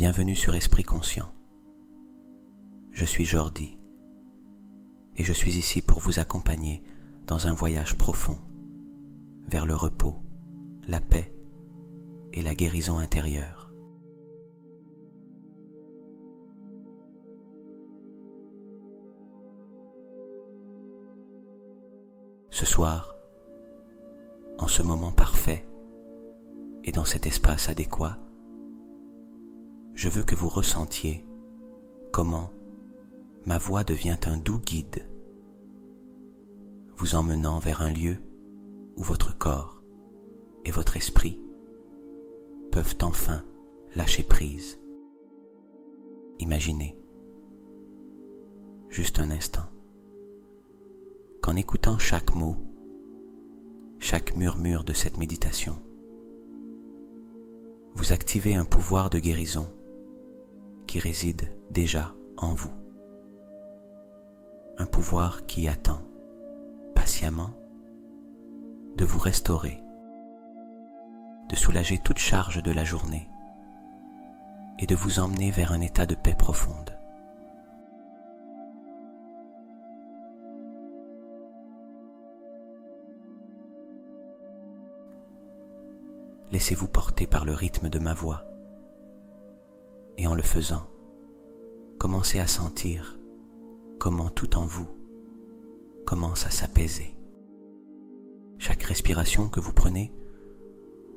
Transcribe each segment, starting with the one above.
Bienvenue sur Esprit Conscient. Je suis Jordi et je suis ici pour vous accompagner dans un voyage profond vers le repos, la paix et la guérison intérieure. Ce soir, en ce moment parfait et dans cet espace adéquat, je veux que vous ressentiez comment ma voix devient un doux guide, vous emmenant vers un lieu où votre corps et votre esprit peuvent enfin lâcher prise. Imaginez, juste un instant, qu'en écoutant chaque mot, chaque murmure de cette méditation, vous activez un pouvoir de guérison qui réside déjà en vous. Un pouvoir qui attend patiemment de vous restaurer, de soulager toute charge de la journée et de vous emmener vers un état de paix profonde. Laissez-vous porter par le rythme de ma voix et en le faisant, commencez à sentir comment tout en vous commence à s'apaiser. Chaque respiration que vous prenez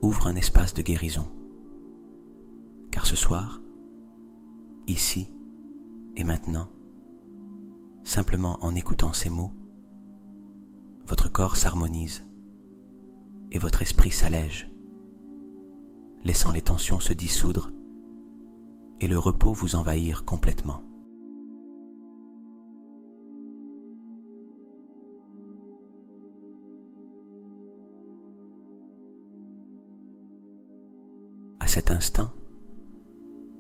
ouvre un espace de guérison. Car ce soir, ici et maintenant, simplement en écoutant ces mots, votre corps s'harmonise et votre esprit s'allège, laissant les tensions se dissoudre et le repos vous envahir complètement. À cet instant,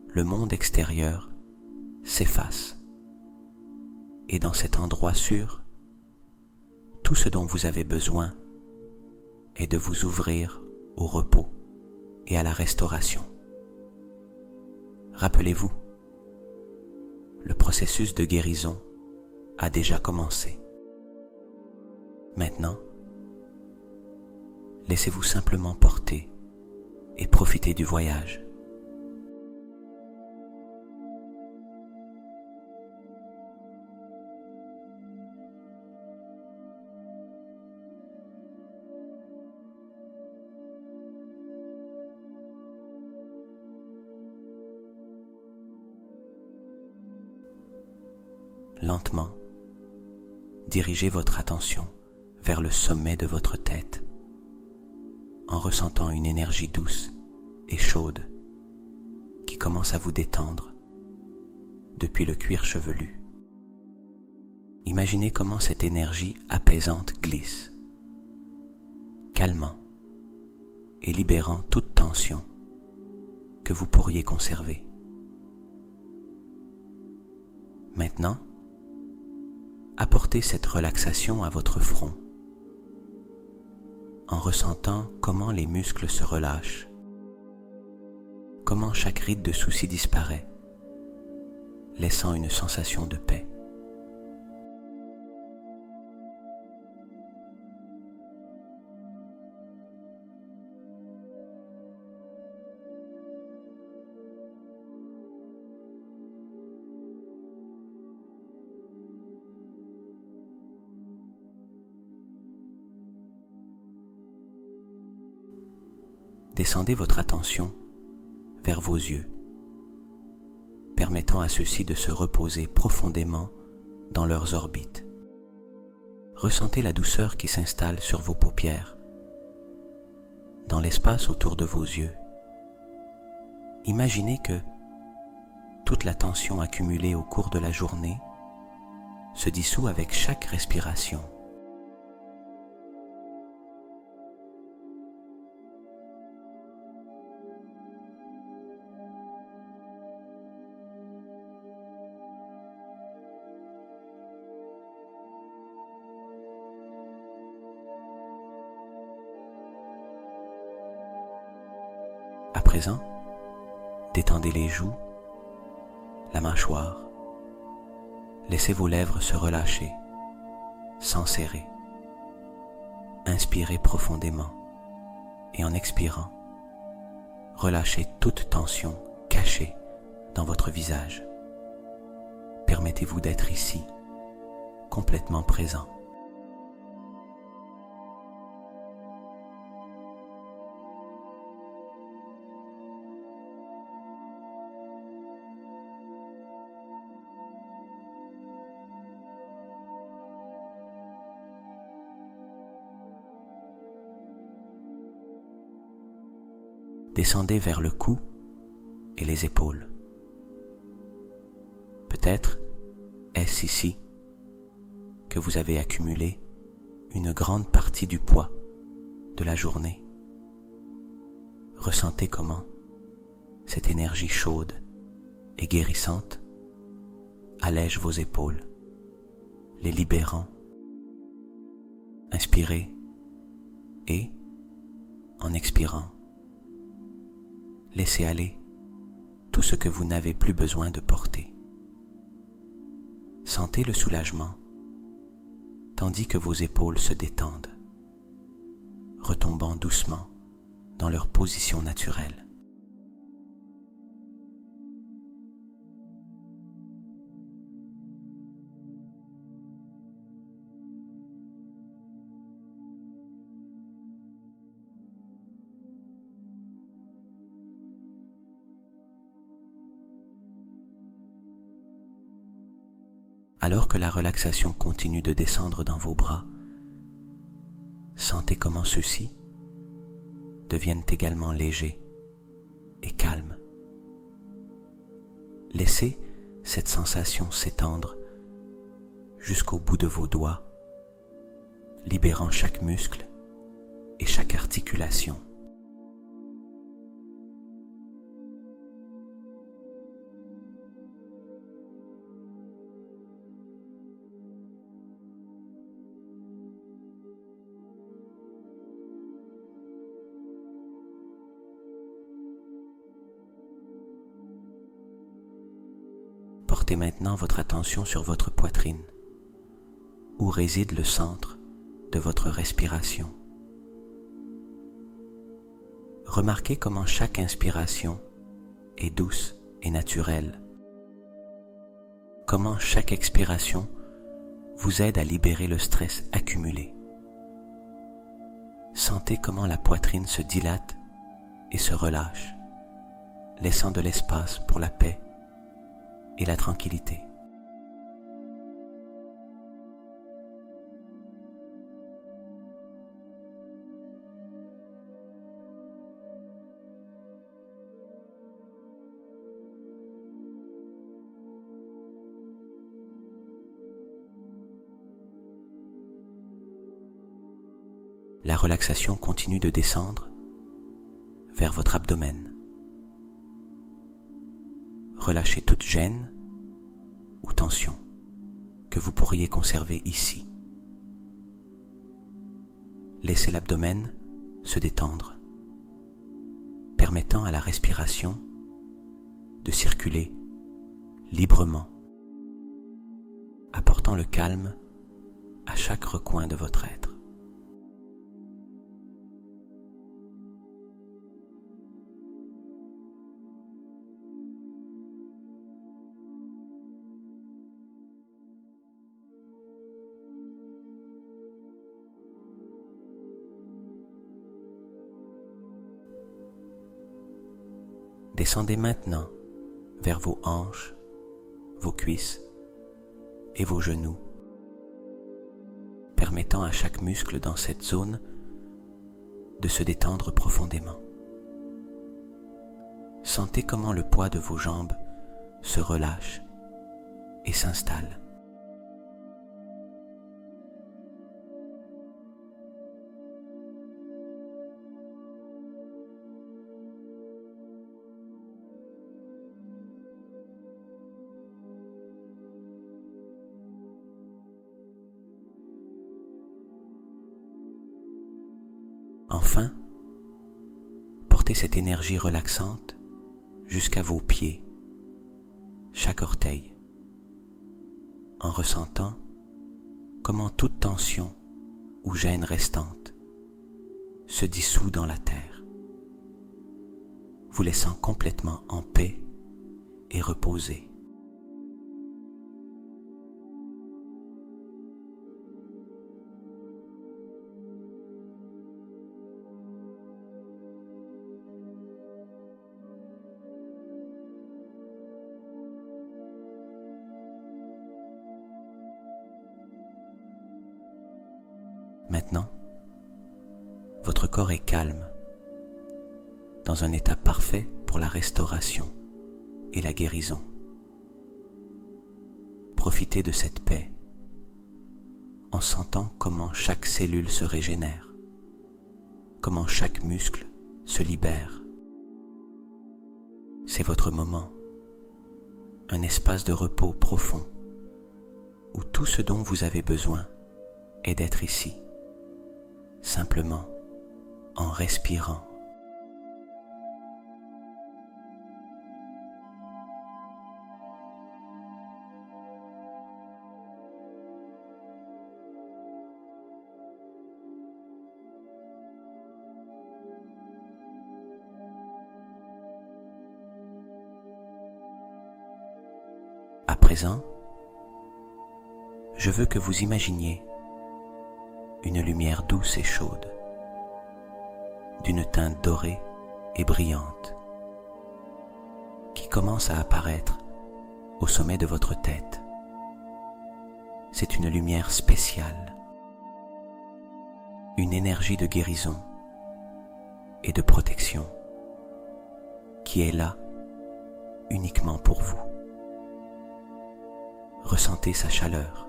le monde extérieur s'efface et dans cet endroit sûr, tout ce dont vous avez besoin est de vous ouvrir au repos et à la restauration. Rappelez-vous, le processus de guérison a déjà commencé. Maintenant, laissez-vous simplement porter et profitez du voyage. Lentement, dirigez votre attention vers le sommet de votre tête en ressentant une énergie douce et chaude qui commence à vous détendre depuis le cuir chevelu. Imaginez comment cette énergie apaisante glisse, calmant et libérant toute tension que vous pourriez conserver. Maintenant, apportez cette relaxation à votre front en ressentant comment les muscles se relâchent, comment chaque ride de soucis disparaît, laissant une sensation de paix. Descendez votre attention vers vos yeux, permettant à ceux-ci de se reposer profondément dans leurs orbites. Ressentez la douceur qui s'installe sur vos paupières, dans l'espace autour de vos yeux. Imaginez que toute la tension accumulée au cours de la journée se dissout avec chaque respiration. À présent, détendez les joues la mâchoire. Laissez vos lèvres se relâcher, s'enserrer. Inspirez profondément et en expirant, relâchez toute tension cachée dans votre visage. Permettez-vous d'être ici, complètement présent. Descendez vers le cou et les épaules. Peut-être est-ce ici que vous avez accumulé une grande partie du poids de la journée. Ressentez comment cette énergie chaude et guérissante allège vos épaules, les libérant. Inspirez et, en expirant, laissez aller tout ce que vous n'avez plus besoin de porter. Sentez le soulagement, tandis que vos épaules se détendent, retombant doucement dans leur position naturelle. Alors que la relaxation continue de descendre dans vos bras, sentez comment ceux-ci deviennent également légers et calmes. Laissez cette sensation s'étendre jusqu'au bout de vos doigts, libérant chaque muscle et chaque articulation. Portez maintenant votre attention sur votre poitrine, où réside le centre de votre respiration. Remarquez comment chaque inspiration est douce et naturelle. Comment chaque expiration vous aide à libérer le stress accumulé. Sentez comment la poitrine se dilate et se relâche, laissant de l'espace pour la paix et la tranquillité. La relaxation continue de descendre vers votre abdomen. Relâchez toute gêne ou tension que vous pourriez conserver ici. Laissez l'abdomen se détendre, permettant à la respiration de circuler librement, apportant le calme à chaque recoin de votre être. Descendez maintenant vers vos hanches, vos cuisses et vos genoux, permettant à chaque muscle dans cette zone de se détendre profondément. Sentez comment le poids de vos jambes se relâche et s'installe. Enfin, portez cette énergie relaxante jusqu'à vos pieds, chaque orteil, en ressentant comment toute tension ou gêne restante se dissout dans la terre, vous laissant complètement en paix et reposé. Maintenant, votre corps est calme, dans un état parfait pour la restauration et la guérison. Profitez de cette paix en sentant comment chaque cellule se régénère, comment chaque muscle se libère. C'est votre moment, un espace de repos profond où tout ce dont vous avez besoin est d'être ici, simplement en respirant. À présent, je veux que vous imaginiez une lumière douce et chaude, d'une teinte dorée et brillante, qui commence à apparaître au sommet de votre tête. C'est une lumière spéciale, une énergie de guérison et de protection qui est là uniquement pour vous. Ressentez sa chaleur,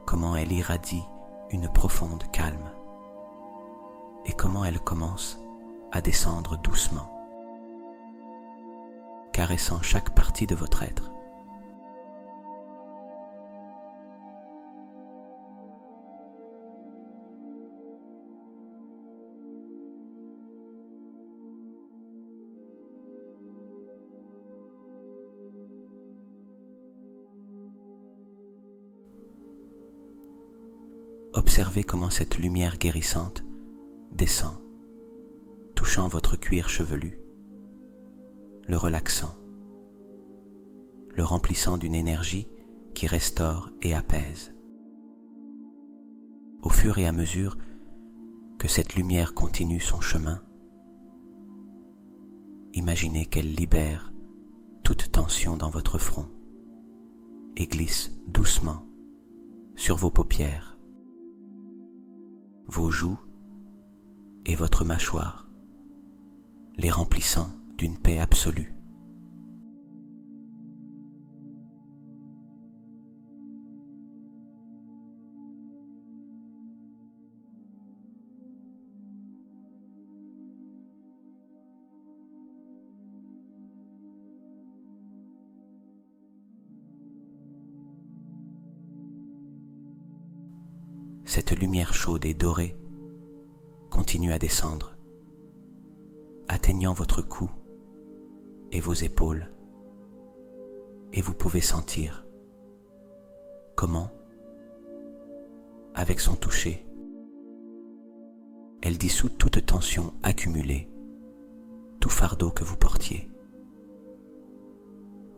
comment elle irradie une profonde calme et comment elle commence à descendre doucement, caressant chaque partie de votre être. Observez comment cette lumière guérissante descend, touchant votre cuir chevelu, le relaxant, le remplissant d'une énergie qui restaure et apaise. Au fur et à mesure que cette lumière continue son chemin, imaginez qu'elle libère toute tension dans votre front et glisse doucement sur vos paupières, vos joues et votre mâchoire, les remplissant d'une paix absolue. Cette lumière chaude et dorée continue à descendre, atteignant votre cou et vos épaules, et vous pouvez sentir comment, avec son toucher, elle dissout toute tension accumulée, tout fardeau que vous portiez.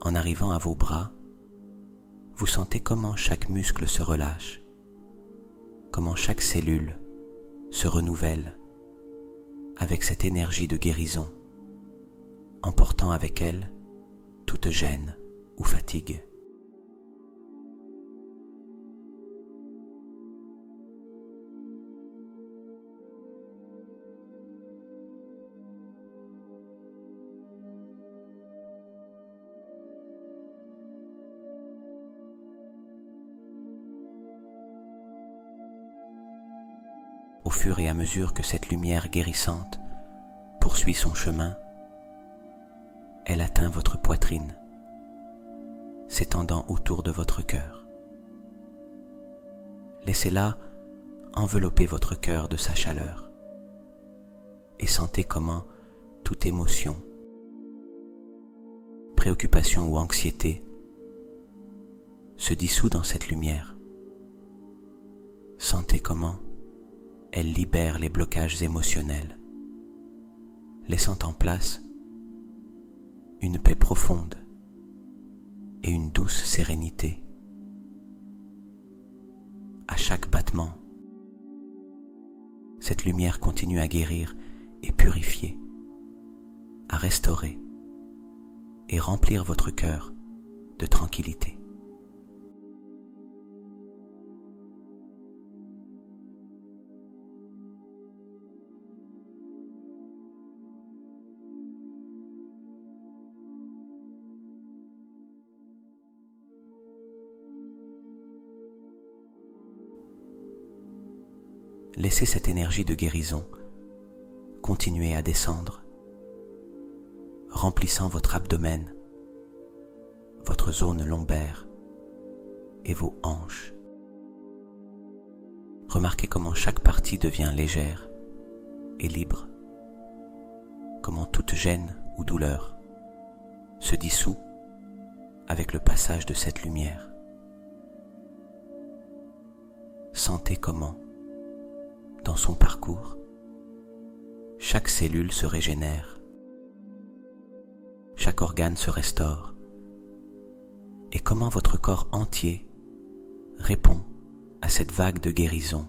En arrivant à vos bras, vous sentez comment chaque muscle se relâche, comment chaque cellule se renouvelle avec cette énergie de guérison, emportant avec elle toute gêne ou fatigue. Au fur et à mesure que cette lumière guérissante poursuit son chemin, elle atteint votre poitrine, s'étendant autour de votre cœur. Laissez-la envelopper votre cœur de sa chaleur et sentez comment toute émotion préoccupation ou anxiété se dissout dans cette lumière. Sentez comment elle libère les blocages émotionnels, laissant en place une paix profonde et une douce sérénité. À chaque battement, cette lumière continue à guérir et purifier, à restaurer et remplir votre cœur de tranquillité. Laissez cette énergie de guérison continuer à descendre, remplissant votre abdomen, votre zone lombaire et vos hanches. Remarquez comment chaque partie devient légère et libre, comment toute gêne ou douleur se dissout avec le passage de cette lumière. Sentez comment, dans son parcours, chaque cellule se régénère, chaque organe se restaure, et comment votre corps entier répond à cette vague de guérison.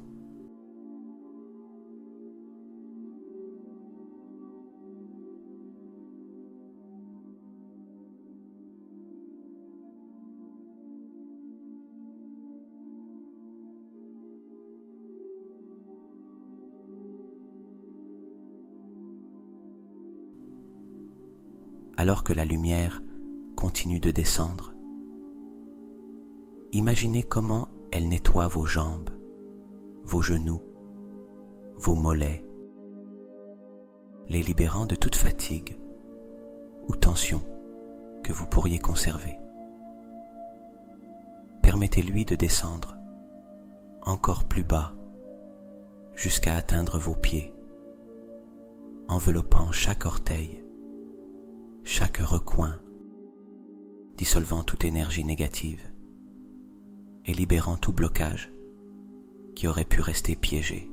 Alors que la lumière continue de descendre, imaginez comment elle nettoie vos jambes, vos genoux, vos mollets, les libérant de toute fatigue ou tension que vous pourriez conserver. Permettez-lui de descendre encore plus bas jusqu'à atteindre vos pieds, enveloppant chaque orteil, chaque recoin, dissolvant toute énergie négative et libérant tout blocage qui aurait pu rester piégé.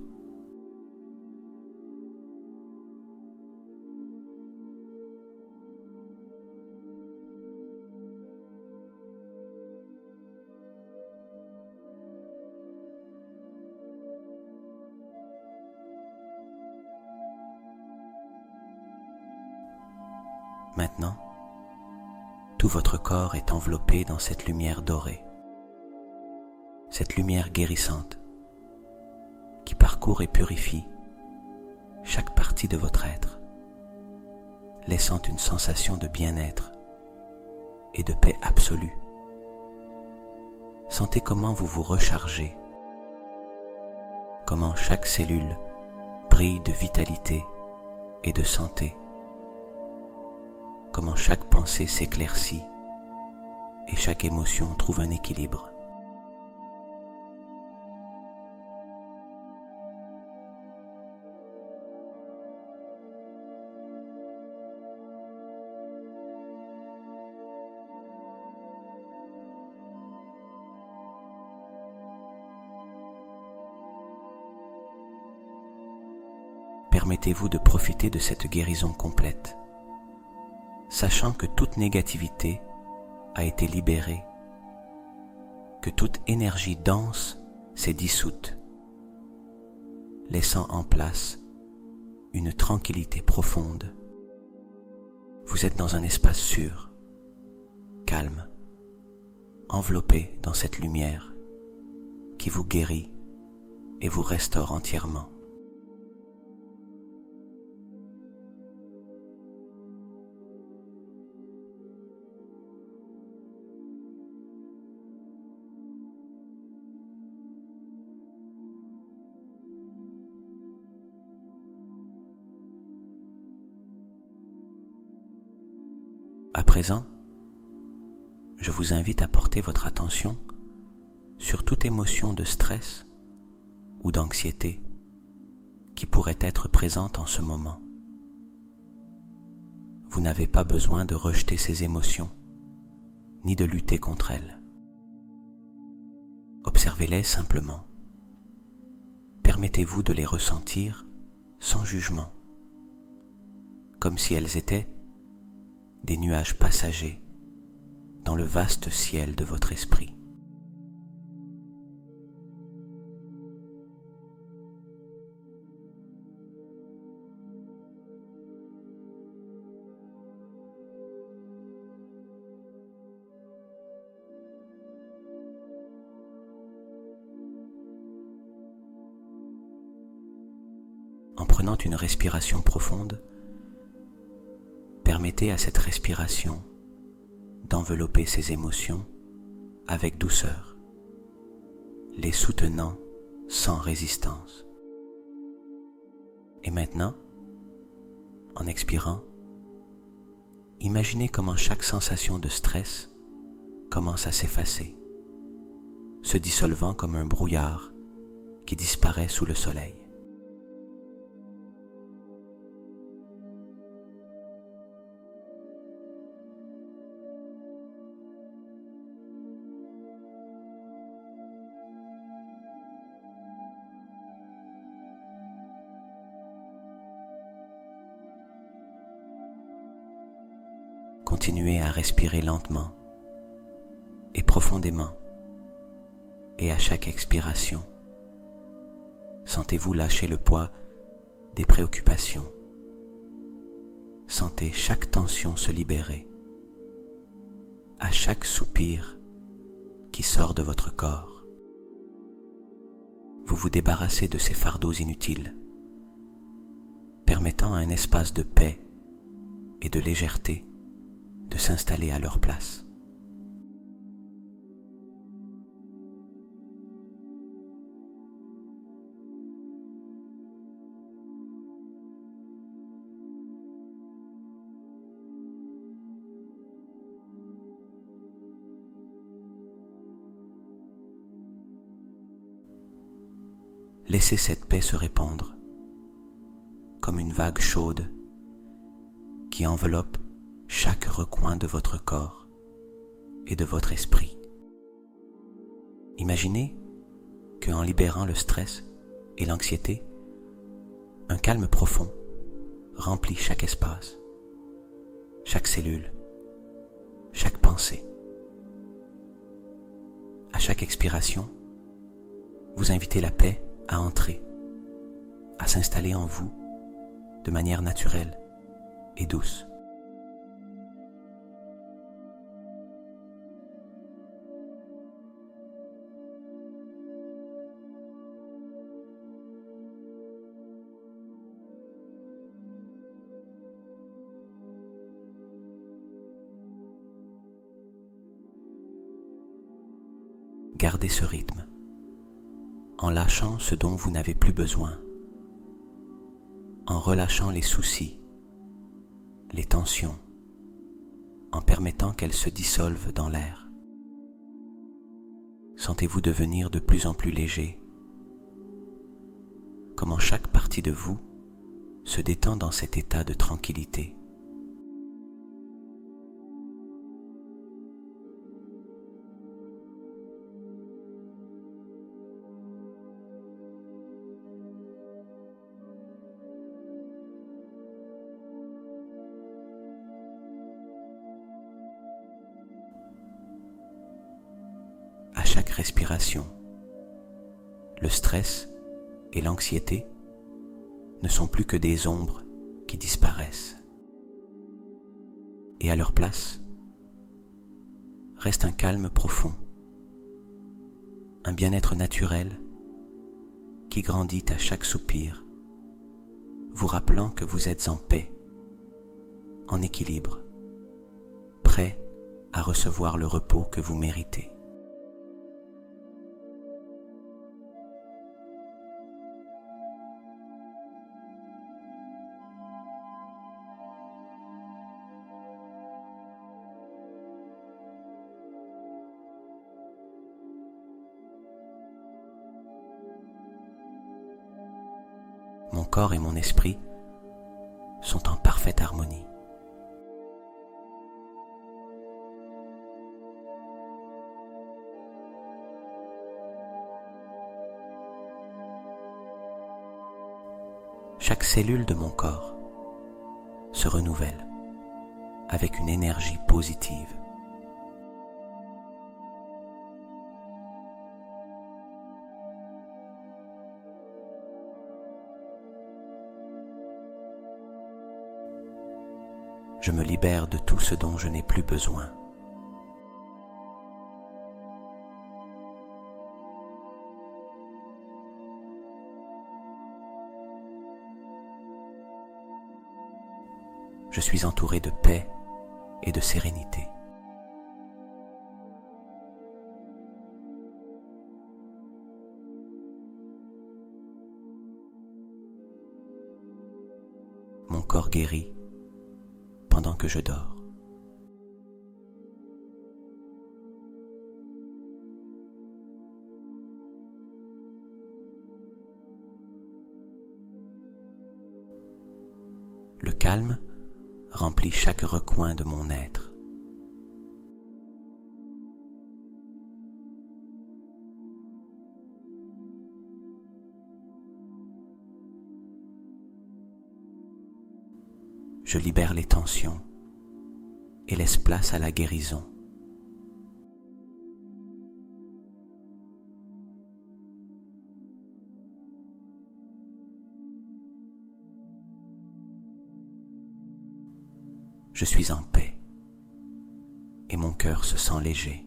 Maintenant, tout votre corps est enveloppé dans cette lumière dorée, cette lumière guérissante qui parcourt et purifie chaque partie de votre être, laissant une sensation de bien-être et de paix absolue. Sentez comment vous vous rechargez, comment chaque cellule brille de vitalité et de santé, comment chaque pensée s'éclaircit et chaque émotion trouve un équilibre. Permettez-vous de profiter de cette guérison complète, sachant que toute négativité a été libérée, que toute énergie dense s'est dissoute, laissant en place une tranquillité profonde. Vous êtes dans un espace sûr, calme, enveloppé dans cette lumière qui vous guérit et vous restaure entièrement. À présent, je vous invite à porter votre attention sur toute émotion de stress ou d'anxiété qui pourrait être présente en ce moment. Vous n'avez pas besoin de rejeter ces émotions, ni de lutter contre elles. Observez-les simplement. Permettez-vous de les ressentir sans jugement, comme si elles étaient des nuages passagers dans le vaste ciel de votre esprit. En prenant une respiration profonde, permettez à cette respiration d'envelopper ces émotions avec douceur, les soutenant sans résistance. Et maintenant, en expirant, imaginez comment chaque sensation de stress commence à s'effacer, se dissolvant comme un brouillard qui disparaît sous le soleil. Continuez à respirer lentement et profondément, et à chaque expiration, sentez-vous lâcher le poids des préoccupations. Sentez chaque tension se libérer. À chaque soupir qui sort de votre corps, vous vous débarrassez de ces fardeaux inutiles, permettant à un espace de paix et de légèreté de s'installer à leur place. Laissez cette paix se répandre comme une vague chaude qui enveloppe chaque recoin de votre corps et de votre esprit. Imaginez qu'en libérant le stress et l'anxiété, un calme profond remplit chaque espace, chaque cellule, chaque pensée. À chaque expiration, vous invitez la paix à entrer, à s'installer en vous de manière naturelle et douce. Gardez ce rythme, en lâchant ce dont vous n'avez plus besoin, en relâchant les soucis, les tensions, en permettant qu'elles se dissolvent dans l'air. Sentez-vous devenir de plus en plus léger, comment chaque partie de vous se détend dans cet état de tranquillité. À chaque respiration, le stress et l'anxiété ne sont plus que des ombres qui disparaissent. Et à leur place, reste un calme profond, un bien-être naturel qui grandit à chaque soupir, vous rappelant que vous êtes en paix, en équilibre, prêt à recevoir le repos que vous méritez. Mon corps et mon esprit sont en parfaite harmonie. chaque cellule de mon corps se renouvelle avec une énergie positive. Je me libère de tout ce dont je n'ai plus besoin. Je suis entouré de paix et de sérénité. Mon corps guérit pendant que je dors. Le calme remplit chaque recoin de mon être. Je libère les tensions et laisse place à la guérison. Je suis en paix et mon cœur se sent léger.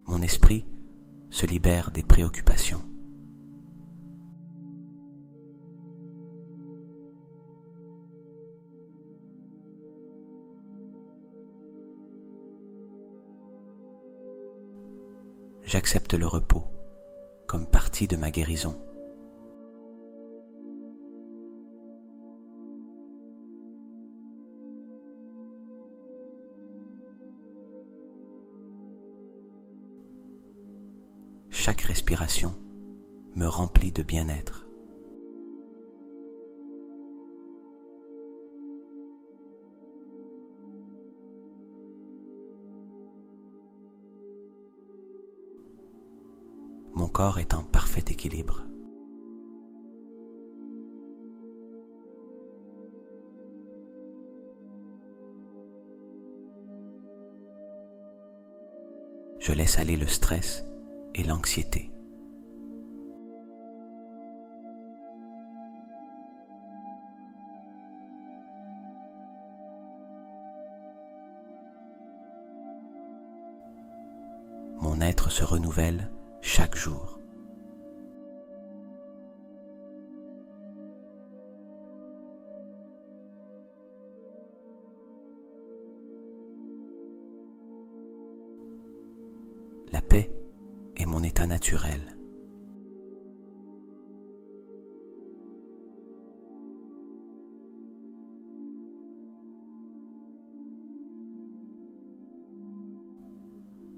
Mon esprit se libère des préoccupations. J'accepte le repos comme partie de ma guérison. Chaque respiration me remplit de bien-être. Mon corps est en parfait équilibre. Je laisse aller le stress et l'anxiété. Mon être se renouvelle chaque jour. La paix est mon état naturel.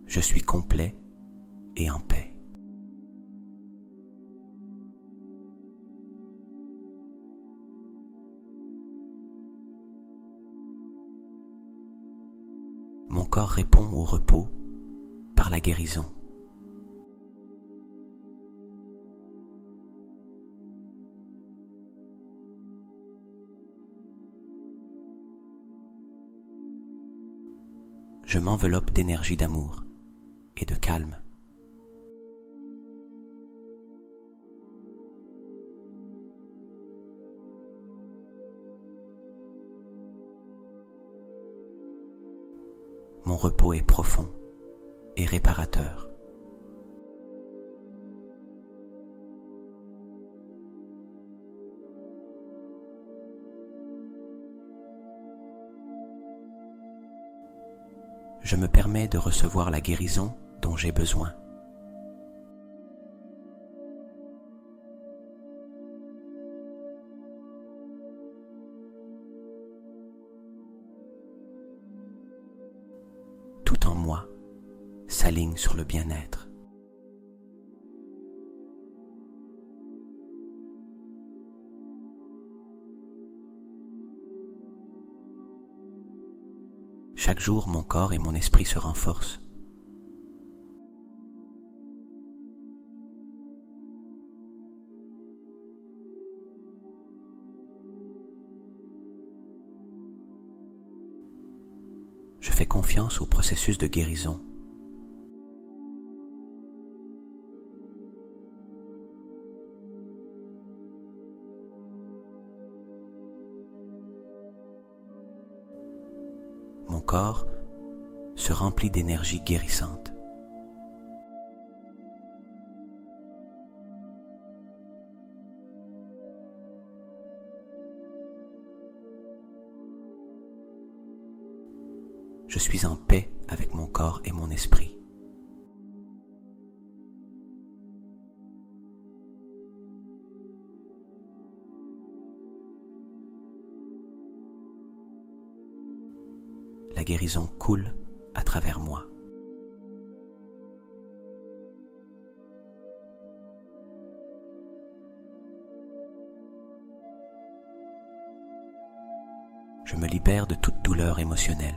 Je suis complet et en paix. Mon corps répond au repos par la guérison. Je m'enveloppe d'énergie d'amour et de calme. Mon repos est profond et réparateur. Je me permets de recevoir la guérison dont j'ai besoin. Tout en moi s'aligne sur le bien-être. Chaque jour, mon corps et mon esprit se renforcent. Je fais confiance au processus de guérison. Mon corps se remplit d'énergie guérissante. Je suis en paix avec mon corps et mon esprit. La guérison coule à travers moi. Je me libère de toute douleur émotionnelle.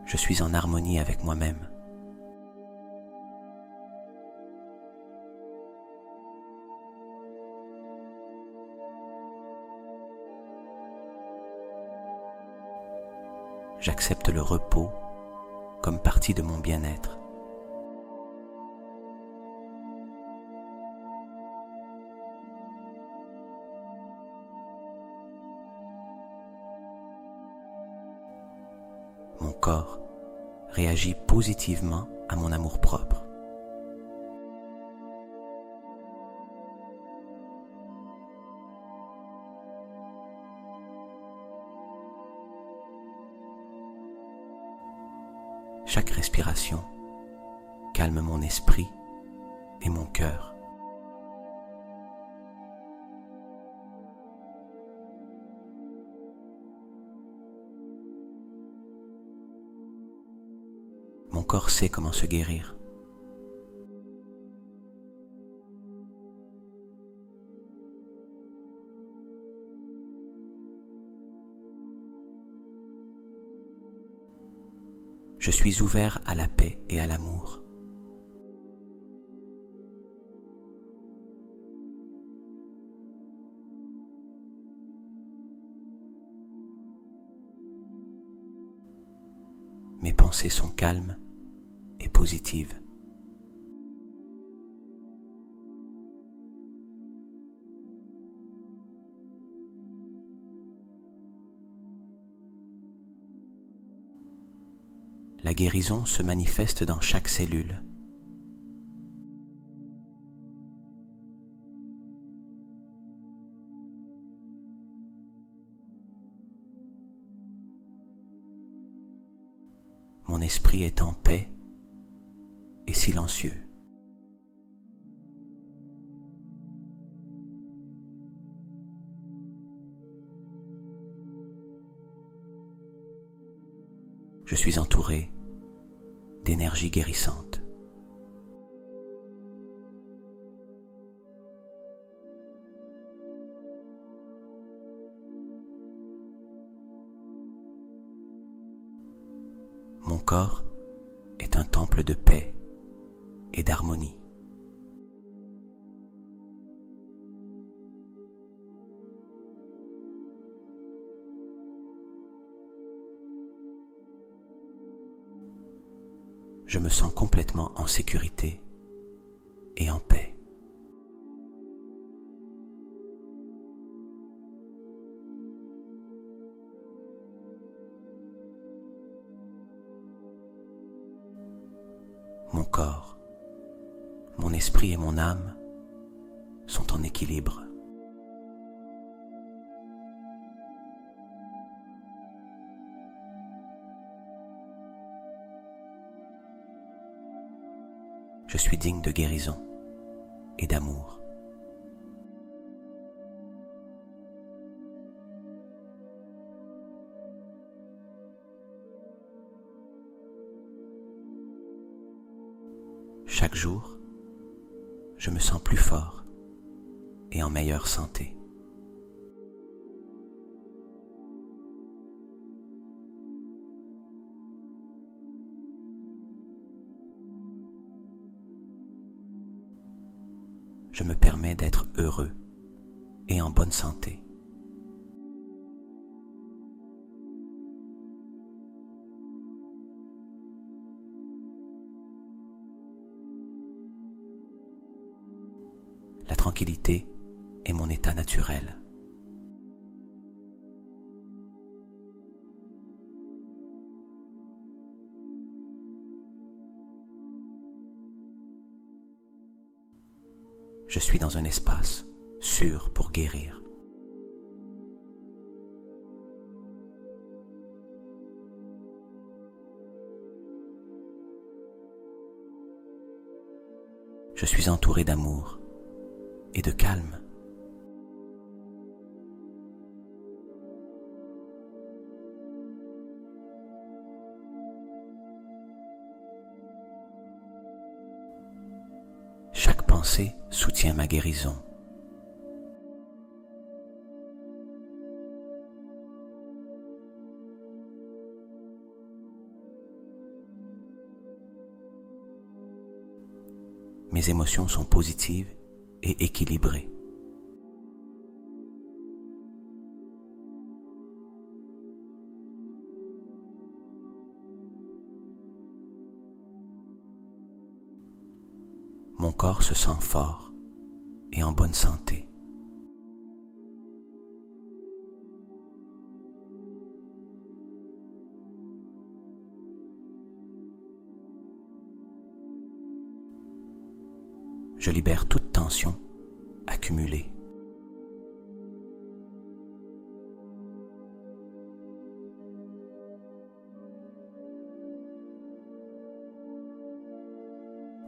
Je suis en harmonie avec moi-même. J'accepte le repos comme partie de mon bien-être. Mon corps réagit positivement à mon amour-propre. Chaque respiration calme mon esprit et mon cœur. Mon corps sait comment se guérir. Je suis ouvert à la paix et à l'amour. Mes pensées sont calmes et positives. La guérison se manifeste dans chaque cellule. Mon esprit est en paix et silencieux. Je suis entouré d'énergie guérissante. Mon corps est un temple de paix et d'harmonie. Je me sens complètement en sécurité et en paix. Mon corps, mon esprit et mon âme sont en équilibre. Je suis digne de guérison et d'amour. Chaque jour, je me sens plus fort et en meilleure santé. Je me permets d'être heureux et en bonne santé. La tranquillité est mon état naturel. Je suis dans un espace sûr pour guérir. Je suis entouré d'amour et de calme. Chaque pensée soutient ma guérison. Mes émotions sont positives et équilibrées. Mon corps se sent fort et en bonne santé. Je libère toute tension accumulée.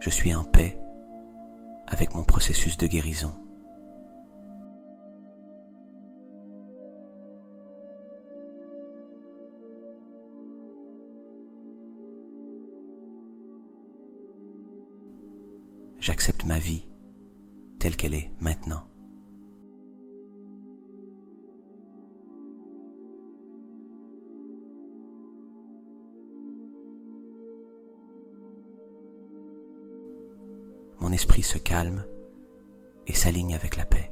Je suis en paix avec mon processus de guérison. J'accepte ma vie telle qu'elle est maintenant. Mon esprit se calme et s'aligne avec la paix.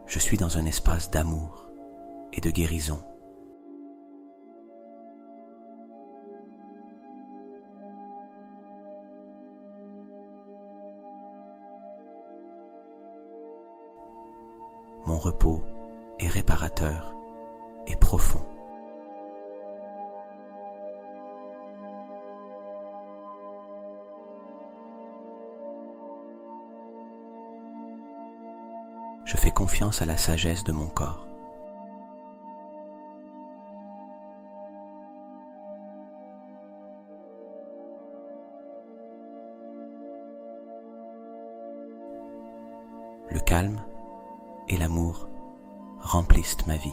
Je suis dans un espace d'amour et de guérison. Mon repos est réparateur et profond. Je fais confiance à la sagesse de mon corps. Le calme et l'amour remplissent ma vie.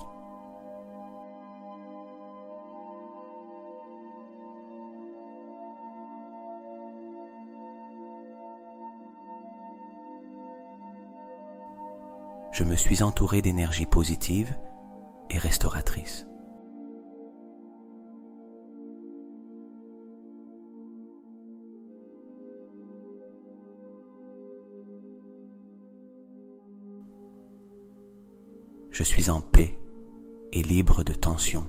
Je me suis entouré d'énergie positive et restauratrice. Je suis en paix et libre de tension.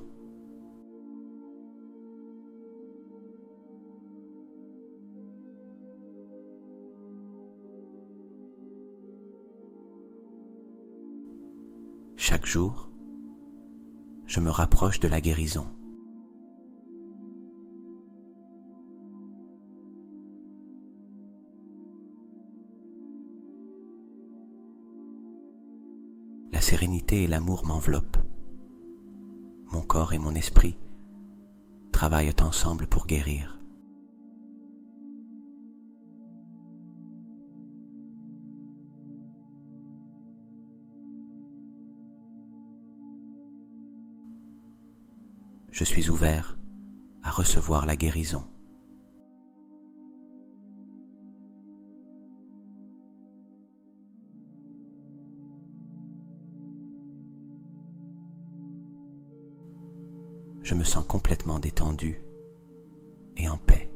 Chaque jour, je me rapproche de la guérison. La sérénité et l'amour m'enveloppent. Mon corps et mon esprit travaillent ensemble pour guérir. je suis ouvert à recevoir la guérison. Je me sens complètement détendu et en paix.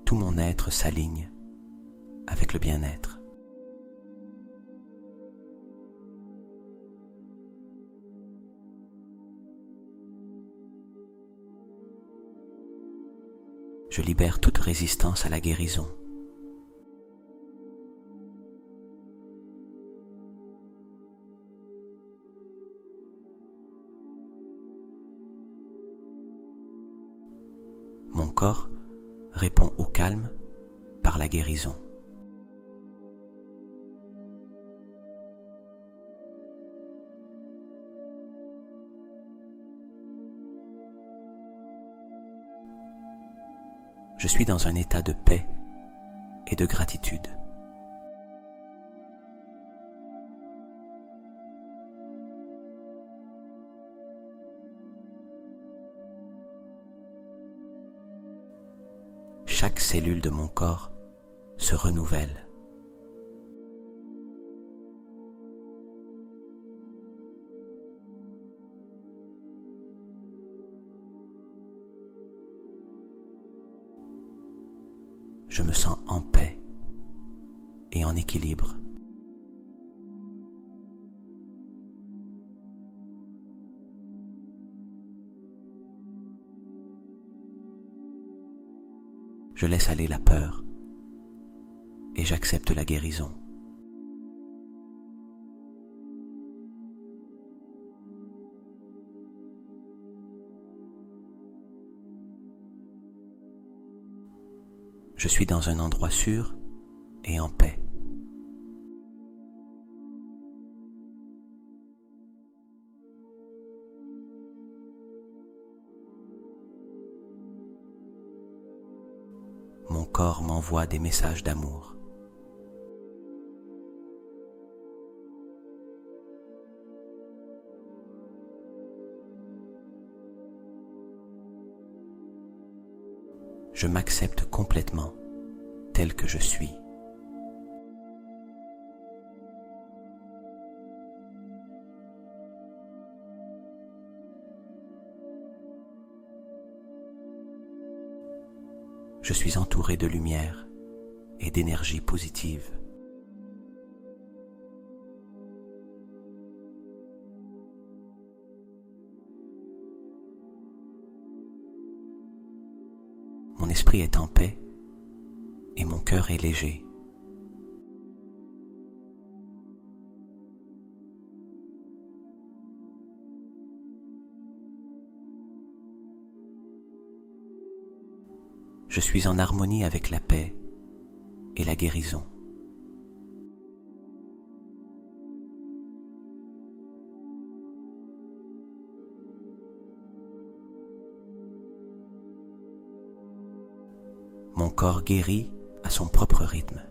Tout mon être s'aligne avec le bien-être. Je libère toute résistance à la guérison. Mon corps répond au calme par la guérison. Je suis dans un état de paix et de gratitude. Chaque cellule de mon corps se renouvelle. Je me sens en paix et en équilibre. Je laisse aller la peur et j'accepte la guérison. Je suis dans un endroit sûr et en paix. Mon corps m'envoie des messages d'amour. Je m'accepte complètement tel que je suis. Je suis entouré de lumière et d'énergie positive. Mon esprit est en paix et mon cœur est léger. Je suis en harmonie avec la paix et la guérison. Mon corps guérit à son propre rythme.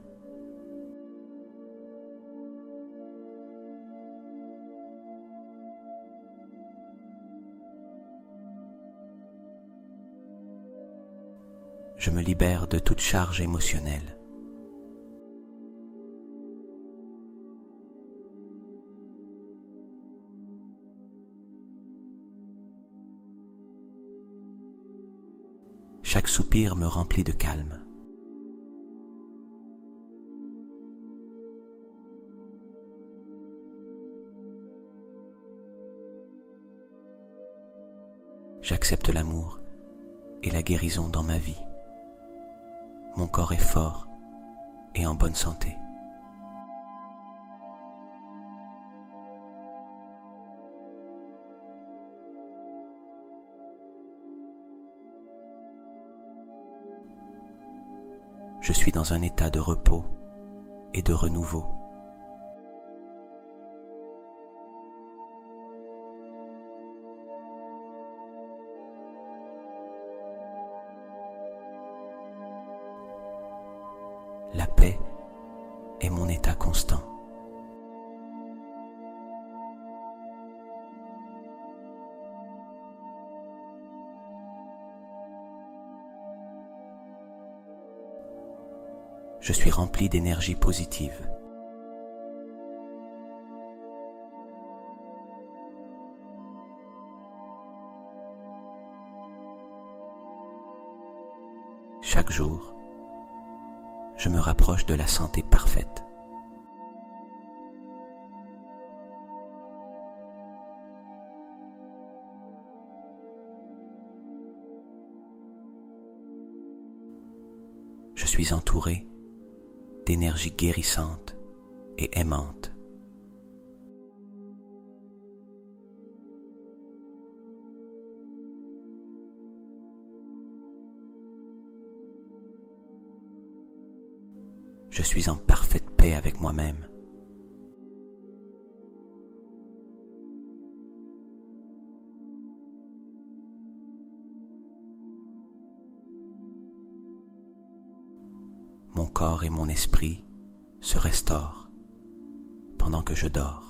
Je me libère de toute charge émotionnelle. Chaque soupir me remplit de calme. J'accepte l'amour et la guérison dans ma vie. Mon corps est fort et en bonne santé. Je suis dans un état de repos et de renouveau. La paix est mon état constant. Je suis rempli d'énergie positive. Chaque jour, je me rapproche de la santé parfaite. Je suis entouré d'énergie guérissante et aimante. Je suis en parfaite paix avec moi-même. Mon corps et mon esprit se restaurent pendant que je dors.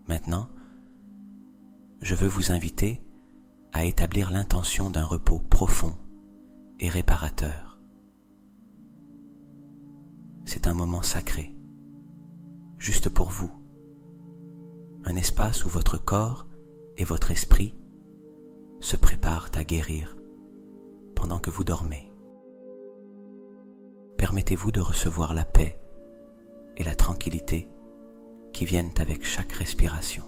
Maintenant, je veux vous inviter à établir l'intention d'un repos profond et réparateur. C'est un moment sacré, juste pour vous, un espace où votre corps et votre esprit se préparent à guérir pendant que vous dormez. Permettez-vous de recevoir la paix et la tranquillité qui viennent avec chaque respiration.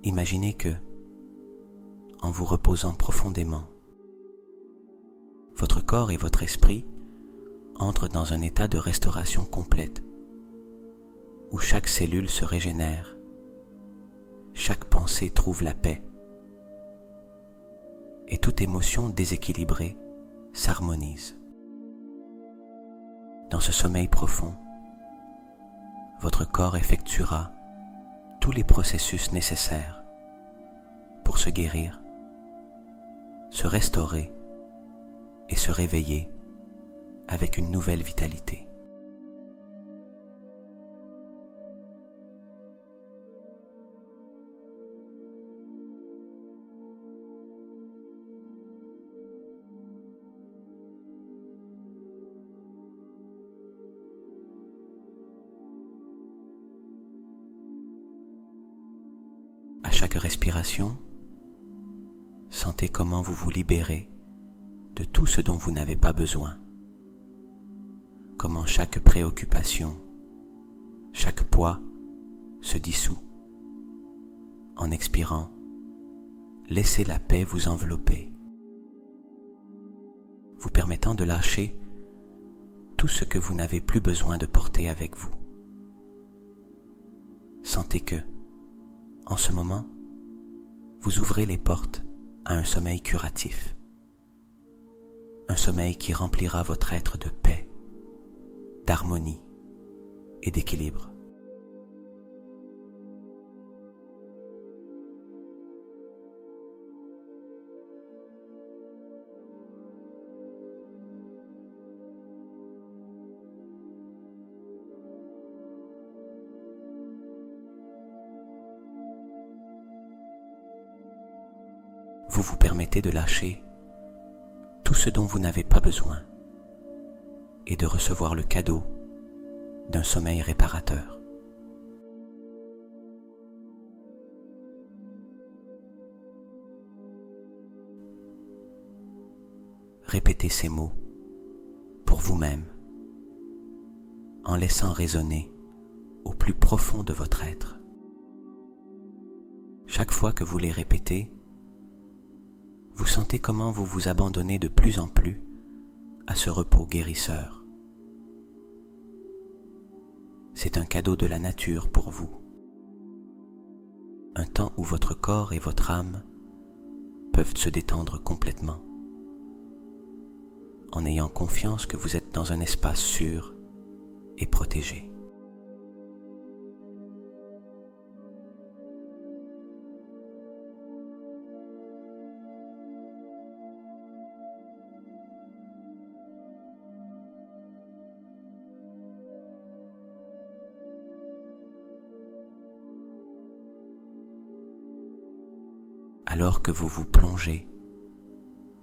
Imaginez que, en vous reposant profondément, votre corps et votre esprit entrent dans un état de restauration complète, où chaque cellule se régénère, chaque pensée trouve la paix, et toute émotion déséquilibrée s'harmonise. Dans ce sommeil profond, votre corps effectuera tous les processus nécessaires pour se guérir, se restaurer et se réveiller avec une nouvelle vitalité. À chaque respiration, sentez comment vous vous libérez de tout ce dont vous n'avez pas besoin. Comment chaque préoccupation, chaque poids se dissout. En expirant, laissez la paix vous envelopper, vous permettant de lâcher tout ce que vous n'avez plus besoin de porter avec vous. Sentez que, en ce moment, vous ouvrez les portes à un sommeil curatif, un sommeil qui remplira votre être de paix, d'harmonie et d'équilibre. Vous vous permettez de lâcher tout ce dont vous n'avez pas besoin et de recevoir le cadeau d'un sommeil réparateur. Répétez ces mots pour vous-même en laissant résonner au plus profond de votre être. Chaque fois que vous les répétez, vous sentez comment vous vous abandonnez de plus en plus à ce repos guérisseur. C'est un cadeau de la nature pour vous. Un temps où votre corps et votre âme peuvent se détendre complètement, en ayant confiance que vous êtes dans un espace sûr et protégé. Alors que vous vous plongez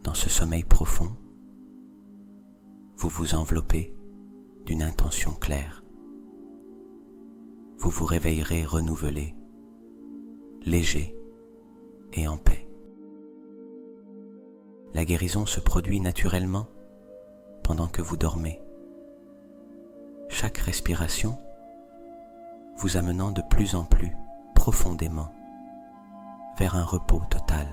dans ce sommeil profond, vous vous enveloppez d'une intention claire. Vous vous réveillerez renouvelé, léger et en paix. La guérison se produit naturellement pendant que vous dormez. Chaque respiration vous amenant de plus en plus profondément vers un repos total.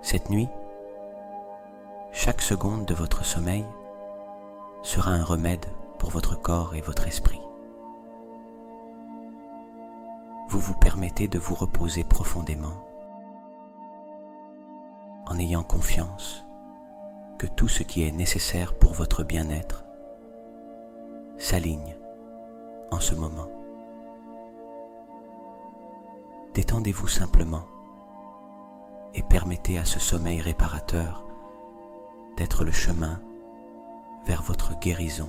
Cette nuit, chaque seconde de votre sommeil sera un remède pour votre corps et votre esprit. Vous vous permettez de vous reposer profondément en ayant confiance que tout ce qui est nécessaire pour votre bien-être s'aligne en ce moment. Détendez-vous simplement et permettez à ce sommeil réparateur d'être le chemin vers votre guérison.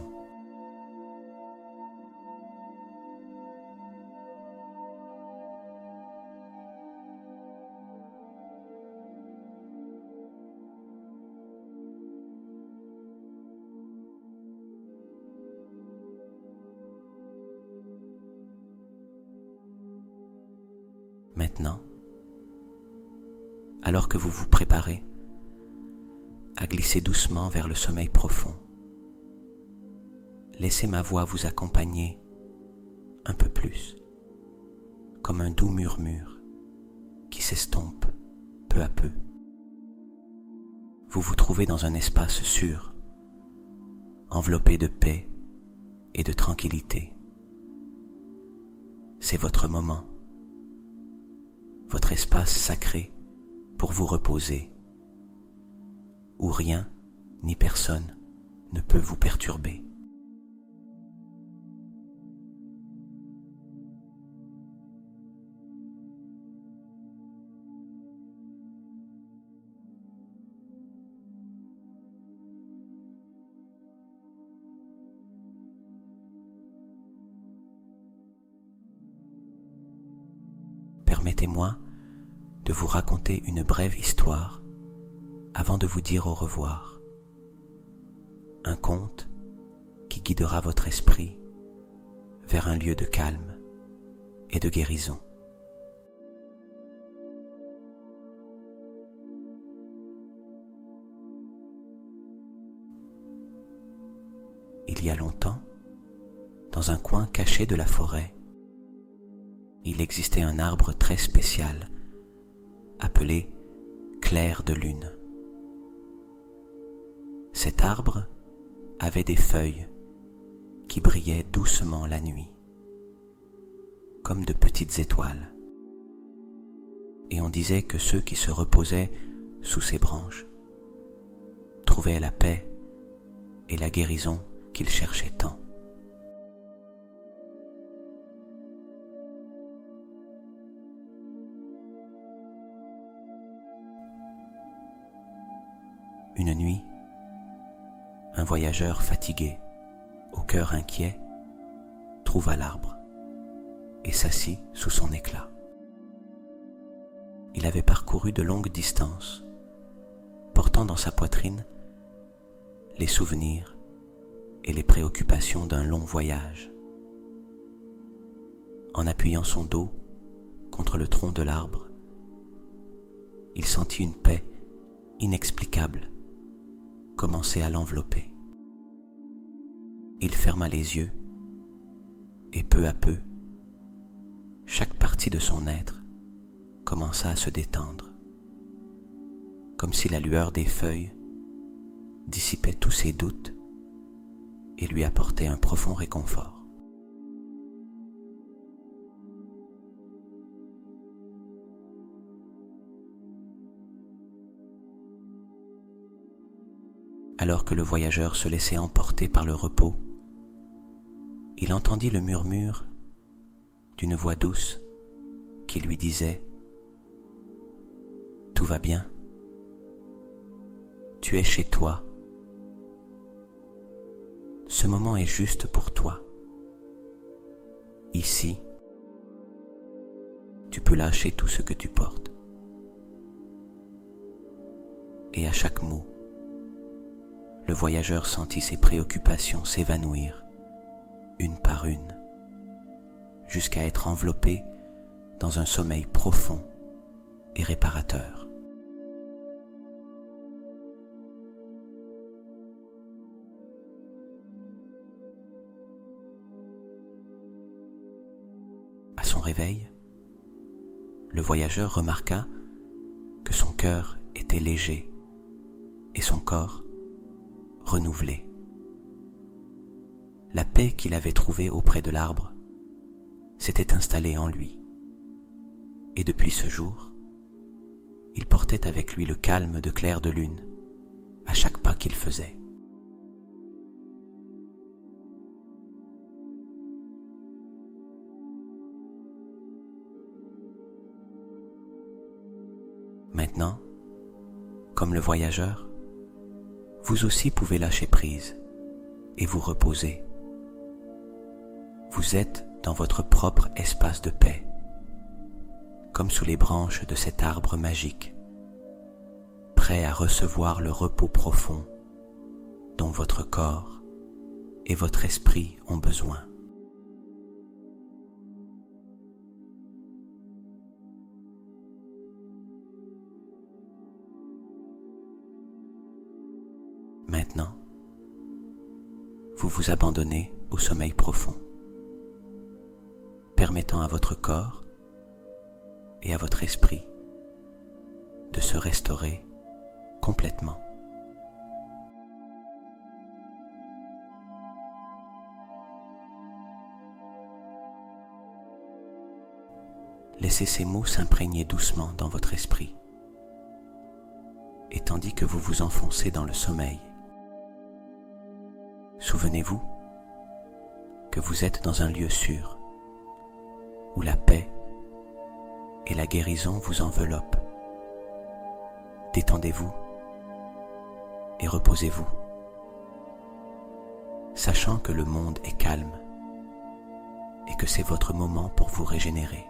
Maintenant, alors que vous vous préparez à glisser doucement vers le sommeil profond, laissez ma voix vous accompagner un peu plus, comme un doux murmure qui s'estompe peu à peu. Vous vous trouvez dans un espace sûr, enveloppé de paix et de tranquillité. C'est votre moment, votre espace sacré pour vous reposer, où rien ni personne ne peut vous perturber. Permettez-moi de vous raconter une brève histoire avant de vous dire au revoir. Un conte qui guidera votre esprit vers un lieu de calme et de guérison. Il y a longtemps, dans un coin caché de la forêt, il existait un arbre très spécial, appelé clair de lune. Cet arbre avait des feuilles qui brillaient doucement la nuit, comme de petites étoiles. Et on disait que ceux qui se reposaient sous ces branches trouvaient la paix et la guérison qu'ils cherchaient tant. Une nuit, un voyageur fatigué, au cœur inquiet, trouva l'arbre et s'assit sous son éclat. Il avait parcouru de longues distances, portant dans sa poitrine les souvenirs et les préoccupations d'un long voyage. En appuyant son dos contre le tronc de l'arbre, il sentit une paix inexplicable commencer à l'envelopper. Il ferma les yeux et peu à peu, chaque partie de son être commença à se détendre, comme si la lueur des feuilles dissipait tous ses doutes et lui apportait un profond réconfort. Alors que le voyageur se laissait emporter par le repos, il entendit le murmure d'une voix douce qui lui disait « Tout va bien, tu es chez toi, ce moment est juste pour toi. Ici, tu peux lâcher tout ce que tu portes. » Et à chaque mot, le voyageur sentit ses préoccupations s'évanouir, une par une, jusqu'à être enveloppé dans un sommeil profond et réparateur. À son réveil, le voyageur remarqua que son cœur était léger et son corps renouvelé. La paix qu'il avait trouvée auprès de l'arbre s'était installée en lui, et depuis ce jour, il portait avec lui le calme de clair de lune à chaque pas qu'il faisait. Maintenant, comme le voyageur, vous aussi pouvez lâcher prise et vous reposer. Vous êtes dans votre propre espace de paix, comme sous les branches de cet arbre magique, prêt à recevoir le repos profond dont votre corps et votre esprit ont besoin. Maintenant, vous vous abandonnez au sommeil profond, permettant à votre corps et à votre esprit de se restaurer complètement. Laissez ces mots s'imprégner doucement dans votre esprit, et tandis que vous vous enfoncez dans le sommeil, souvenez-vous que vous êtes dans un lieu sûr, où la paix et la guérison vous enveloppent. Détendez-vous et reposez-vous, sachant que le monde est calme et que c'est votre moment pour vous régénérer.